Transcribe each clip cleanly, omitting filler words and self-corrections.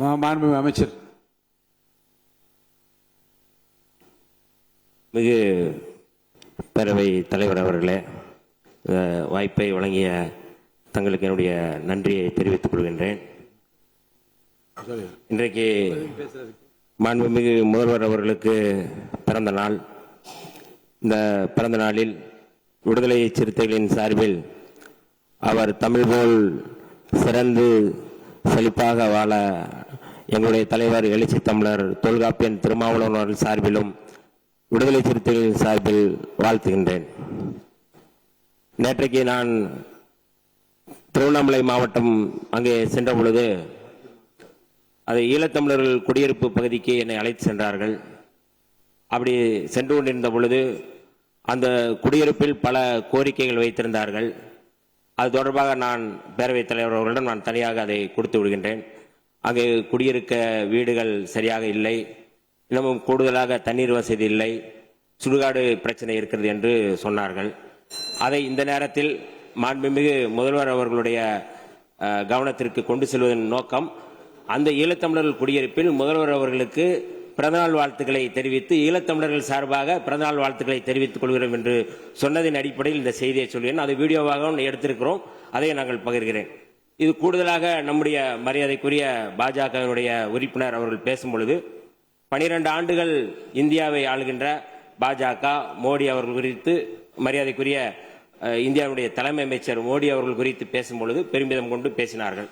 மாண்புமிகு அமைச்சர். மிகு பேரவை தலைவர் அவர்களே, வாய்ப்பை வழங்கிய தங்களுக்கு என்னுடைய நன்றியை தெரிவித்துக் கொள்கின்றேன். இன்றைக்கு மாண்புமிகு முதல்வர் அவர்களுக்கு பிறந்த நாள். இந்த பிறந்த நாளில் விடுதலை சிறுத்தைகளின் சார்பில் அவர் தமிழ் போல் சிறந்து செழிப்பாக வாழ எங்களுடைய தலைவர் எழுச்சி தமிழர் தொல்காப்பியன் திருமாவளவன் அவர்கள் சார்பிலும் விடுதலை சிறுத்தைகளின் சார்பில் வாழ்த்துகின்றேன். நேற்றைக்கு நான் திருவண்ணாமலை மாவட்டம் அங்கே சென்ற பொழுது அது ஈழத்தமிழர்கள் குடியிருப்பு பகுதிக்கு என்னை அழைத்து சென்றார்கள். அப்படி சென்று கொண்டிருந்த பொழுது அந்த குடியிருப்பில் பல கோரிக்கைகள் வைத்திருந்தார்கள். அது தொடர்பாக நான் பேரவைத் தலைவர் அவர்களிடம் நான் தனியாக அதை கொடுத்து விடுகின்றேன். அங்கே குடியிருக்க வீடுகள் சரியாக இல்லை, இன்னமும் கூடுதலாக தண்ணீர் வசதி இல்லை, சுடுகாடு பிரச்சனை இருக்கிறது என்று சொன்னார்கள். அதை இந்த நேரத்தில் மாண்புமிகு முதல்வர் அவர்களுடைய கவனத்திற்கு கொண்டு செல்வதன் நோக்கம், அந்த ஈழத்தமிழர்கள் குடியிருப்பில் முதல்வர் அவர்களுக்கு பிறந்தநாள் வாழ்த்துக்களை தெரிவித்து ஈழத்தமிழர்கள் சார்பாக பிறந்தநாள் வாழ்த்துக்களை தெரிவித்துக் கொள்கிறோம் என்று சொன்னதின் அடிப்படையில் இந்த செய்தியை சொல்கிறேன். அது வீடியோவாக எடுத்திருக்கிறோம், அதை நாங்கள் பகிர்கிறேன். இது கூடுதலாக நம்முடைய மரியாதைக்குரிய பாஜகவினுடைய உறுப்பினர் அவர்கள் பேசும் பொழுது 12 ஆண்டுகள் இந்தியாவை ஆளுகின்ற பாஜக மோடி அவர்கள் குறித்து, மரியாதைக்குரிய இந்தியாவுடைய தலைமை அமைச்சர் மோடி அவர்கள் குறித்து பேசும் பொழுது பெருமிதம் கொண்டு பேசினார்கள்.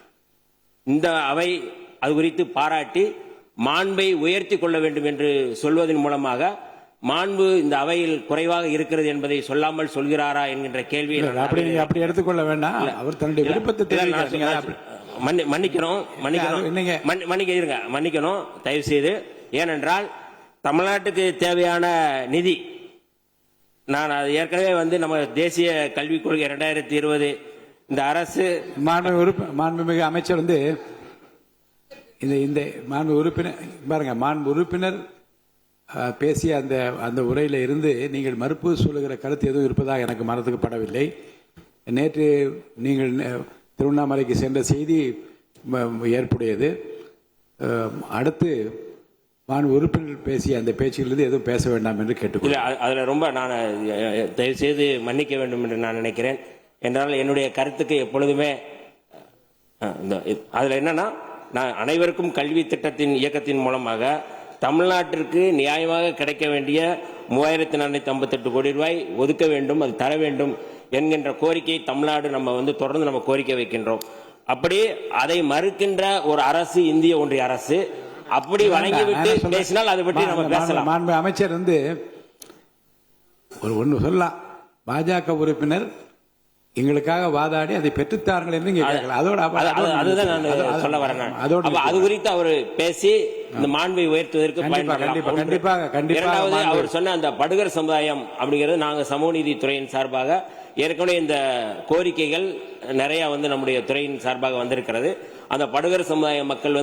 இந்த அவை அது குறித்து பாராட்டி மாண்பை உயர்த்தி கொள்ள வேண்டும் என்று சொல்வதன் மூலமாக மாண்பு இந்த அவையில் குறைவாக இருக்கிறது என்பதை சொல்லாமல் சொல்கிறாரா என்கின்ற கேள்வியை அப்படி எடுத்துக்கொள்ள வேண்டாம். அவர் தன்னுடைய விருப்பத்தை மன்னிக்கணும் தயவு செய்து. ஏனென்றால் தமிழ்நாட்டுக்கு தேவையான நிதி, நான் அது ஏற்கனவே நம்ம தேசிய கல்விக் கொள்கை 2020 இந்த அரசு மாண்புமிகு அமைச்சர் இந்த மாண்பு உறுப்பினர் பாருங்க, மாண்பு உறுப்பினர் பேசிய அந்த உரையில இருந்து நீங்கள் மறுப்பு சொல்லுகிற கருத்து எதுவும் இருப்பதாக எனக்கு மனதுக்கு படவில்லை. நேற்று நீங்கள் திருவண்ணாமலைக்கு சென்ற செய்தி ஏற்புடையது. அடுத்து மாண்பு உறுப்பினர் பேசிய அந்த பேச்சிலிருந்து எதுவும் பேச வேண்டாம் என்று கேட்டுக்கொள்கிறேன். அதில் ரொம்ப நான் தயவு செய்து மன்னிக்க வேண்டும் என்று நான் நினைக்கிறேன். என்றால் என்னுடைய கருத்துக்கு எப்பொழுதுமே அதில் என்னன்னா, நான் அனைவருக்கும் கல்வி திட்டத்தின் இயக்கத்தின் மூலமாக தமிழ்நாட்டிற்கு நியாயமாக கிடைக்க வேண்டிய 3458 கோடி ரூபாய் ஒதுக்க வேண்டும், அது தர வேண்டும் என்கின்ற கோரிக்கை தமிழ்நாடு நம்ம தொடர்ந்து நம்ம கோரிக்கை வைக்கின்றோம். அப்படி அதை மறுக்கின்ற ஒரு அரசு இந்திய ஒன்றிய அரசு. அப்படி வழங்கிவிட்டு பேசினால் அதை பற்றி நம்ம பேசலாம். மாண்பு அமைச்சர் ஒன்று சொல்லலாம், பாஜக உறுப்பினர் எங்களுக்காக வாதாடி அதை பெற்றுத்தார்கள் என்று அதுதான் நான் சொல்ல வரேன். அது குறித்து அவர் பேசி இந்த மாண்பை உயர்த்துவதற்கு இரண்டாவது அவர் சொன்ன அந்த படுகர் சமுதாயம் அப்படிங்கிறது, நாங்கள் சமூக நீதி துறையின் சார்பாக ஏற்கனவே இந்த கோரிக்கைகள் நிறைய நம்முடைய துறையின் சார்பாக வந்திருக்கிறது. அந்த படுகர் சமுதாய மக்கள்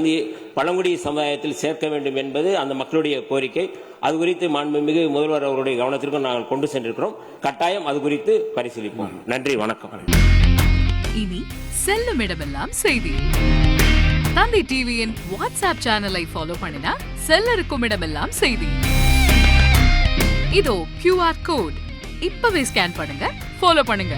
பழங்குடி சமுதாயத்தில் சேர்க்க வேண்டும் என்பது அந்த மக்களுடைய கோரிக்கை. அது குறித்து மாண்புமிகு முதல்வர் அவருடைய கவனத்திற்கும் நாங்கள் கொண்டு சென்றிருக்கிறோம். கட்டாயம் அது குறித்து பரிசீலிப்போம். நன்றி, வணக்கம். இனி செல்லும் இடமெல்லாம் செய்தி. தந்தை டிவியின் வாட்ஸ்அப் சேனலை ஃபாலோ பண்ணினா செல்ல இருக்கும் இடமெல்லாம் செய்தி. இதோ QR கோட், இப்பவே ஸ்கேன் பண்ணுங்க, ஃபாலோ பண்ணுங்க.